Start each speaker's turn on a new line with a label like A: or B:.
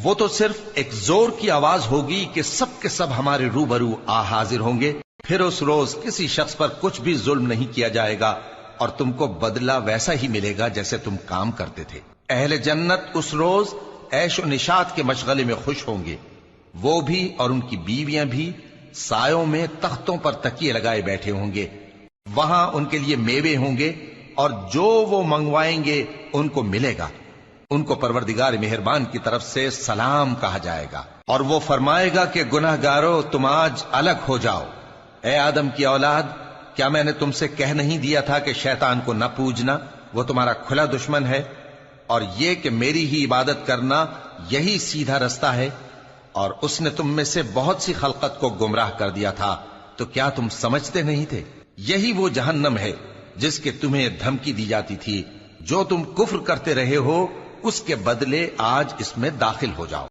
A: وہ تو صرف ایک زور کی آواز ہوگی کہ سب کے سب ہمارے روبرو آ حاضر ہوں گے. پھر اس روز کسی شخص پر کچھ بھی ظلم نہیں کیا جائے گا اور تم کو بدلہ ویسا ہی ملے گا جیسے تم کام کرتے تھے. اہل جنت اس روز عیش و نشاط کے مشغلے میں خوش ہوں گے، وہ بھی اور ان کی بیویاں بھی سایوں میں تختوں پر تکیے لگائے بیٹھے ہوں گے. وہاں ان کے لیے میوے ہوں گے اور جو وہ منگوائیں گے ان کو ملے گا. ان کو پروردگار مہربان کی طرف سے سلام کہا جائے گا اور وہ فرمائے گا کہ گناہ گارو تم آج الگ ہو جاؤ. اے آدم کی اولاد، کیا میں نے تم سے کہہ نہیں دیا تھا کہ شیطان کو نہ پوجنا، وہ تمہارا کھلا دشمن ہے، اور یہ کہ میری ہی عبادت کرنا یہی سیدھا رستہ ہے. اور اس نے تم میں سے بہت سی خلقت کو گمراہ کر دیا تھا، تو کیا تم سمجھتے نہیں تھے؟ یہی وہ جہنم ہے جس کے تمہیں دھمکی دی جاتی تھی. جو تم کفر کرتے رہے ہو اس کے بدلے آج اس میں داخل ہو جاؤ.